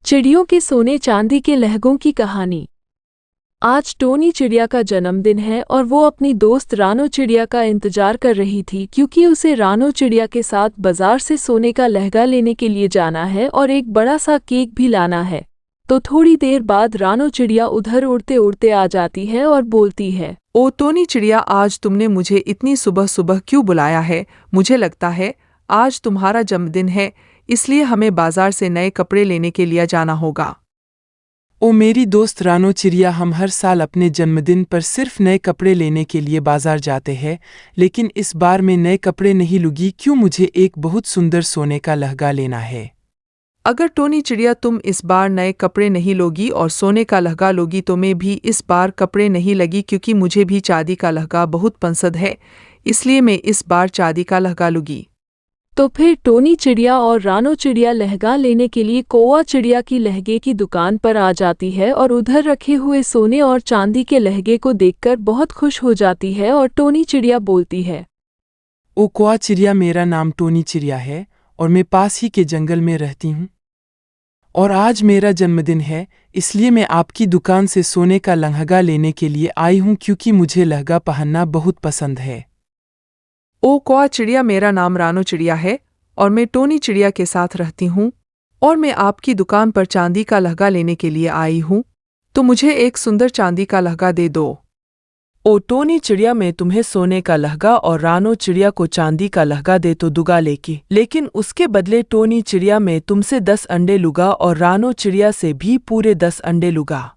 चिड़ियों के सोने चांदी के लहंगों की कहानी। आज टोनी चिड़िया का जन्मदिन है और वो अपनी दोस्त रानो चिड़िया का इंतजार कर रही थी क्योंकि उसे रानो चिड़िया के साथ बाजार से सोने का लहंगा लेने के लिए जाना है और एक बड़ा सा केक भी लाना है। तो थोड़ी देर बाद रानो चिड़िया उधर उड़ते उड़ते आ जाती है और बोलती है, ओ टोनी चिड़िया, आज तुमने मुझे इतनी सुबह सुबह क्यों बुलाया है? मुझे लगता है आज तुम्हारा जन्मदिन है, इसलिए हमें बाजार से नए कपड़े लेने के लिए जाना होगा। ओ मेरी दोस्त रानो चिड़िया, हम हर साल अपने जन्मदिन पर सिर्फ नए कपड़े लेने के लिए बाजार जाते हैं, लेकिन इस बार मैं नए कपड़े नहीं लूँगी क्यों मुझे एक बहुत सुंदर सोने का लहंगा लेना है। अगर टोनी चिड़िया तुम इस बार नए कपड़े नहीं लोगी और सोने का लहंगा लोगी तो मैं भी इस बार कपड़े नहीं लगी क्योंकि मुझे भी चांदी का लहंगा बहुत पसंद है, इसलिए मैं इस बार चांदी का लहंगा लूँगी। तो फिर टोनी चिड़िया और रानो चिड़िया लहंगा लेने के लिए कौवा चिड़िया की लहंगे की दुकान पर आ जाती है और उधर रखे हुए सोने और चांदी के लहंगे को देखकर बहुत खुश हो जाती है और टोनी चिड़िया बोलती है, ओ कौवा चिड़िया, मेरा नाम टोनी चिड़िया है और मैं पास ही के जंगल में रहती हूँ और आज मेरा जन्मदिन है, इसलिए मैं आपकी दुकान से सोने का लहंगा लेने के लिए आई हूँ क्योंकि मुझे लहंगा पहनना बहुत पसंद है। ओ कौवा चिड़िया, मेरा नाम रानो चिड़िया है और मैं टोनी चिड़िया के साथ रहती हूँ और मैं आपकी दुकान पर चांदी का लहंगा लेने के लिए आई हूँ, तो मुझे एक सुंदर चांदी का लहंगा दे दो। ओ टोनी चिड़िया, मैं तुम्हें सोने का लहंगा और रानो चिड़िया को चांदी का लहंगा दे तो दूंगा, लेकिन उसके बदले टोनी चिड़िया मैं तुमसे 10 अंडे लूँगा और रानो चिड़िया से भी पूरे 10 अंडे लूँगा।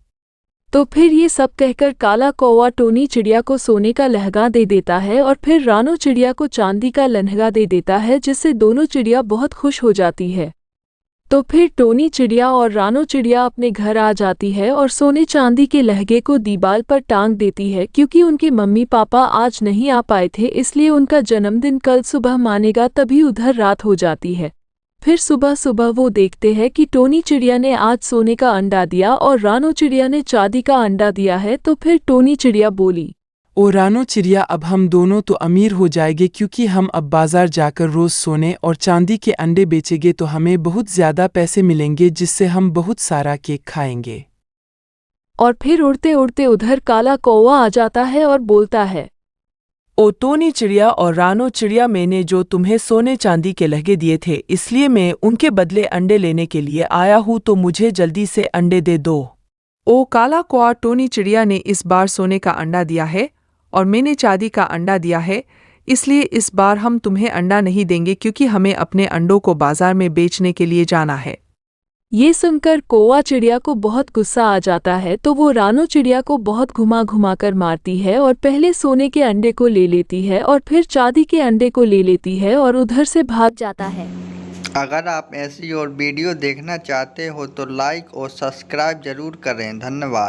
तो फिर ये सब कहकर काला कौवा टोनी चिड़िया को सोने का लहंगा दे देता है और फिर रानो चिड़िया को चांदी का लहंगा दे देता है, जिससे दोनों चिड़िया बहुत खुश हो जाती है। तो फिर टोनी चिड़िया और रानो चिड़िया अपने घर आ जाती है और सोने चांदी के लहंगे को दीवार पर टांग देती है क्योंकि उनके मम्मी पापा आज नहीं आ पाए थे, इसलिए उनका जन्मदिन कल सुबह मानेगा। तभी उधर रात हो जाती है। फिर सुबह सुबह वो देखते हैं कि टोनी चिड़िया ने आज सोने का अंडा दिया और रानो चिड़िया ने चांदी का अंडा दिया है। तो फिर टोनी चिड़िया बोली, ओ रानो चिड़िया, अब हम दोनों तो अमीर हो जाएंगे क्योंकि हम अब बाजार जाकर रोज सोने और चांदी के अंडे बेचेंगे तो हमें बहुत ज़्यादा पैसे मिलेंगे, जिससे हम बहुत सारा केक खाएंगे। और फिर उड़ते उड़ते उधर काला कौवा आ जाता है और बोलता है, ओ टोनी चिड़िया और रानो चिड़िया, मैंने जो तुम्हें सोने चांदी के लहंगे दिए थे, इसलिए मैं उनके बदले अंडे लेने के लिए आया हूँ, तो मुझे जल्दी से अंडे दे दो। ओ काला कौवा, टोनी चिड़िया ने इस बार सोने का अंडा दिया है और मैंने चांदी का अंडा दिया है, इसलिए इस बार हम तुम्हें अंडा नहीं देंगे क्योंकि हमें अपने अंडों को बाजार में बेचने के लिए जाना है। ये सुनकर कौवा चिड़िया को बहुत गुस्सा आ जाता है, तो वो रानो चिड़िया को बहुत घुमा घुमा कर मारती है और पहले सोने के अंडे को ले लेती है और फिर चांदी के अंडे को ले लेती है और उधर से भाग जाता है। अगर आप ऐसी और वीडियो देखना चाहते हो तो लाइक और सब्सक्राइब जरूर करें। धन्यवाद।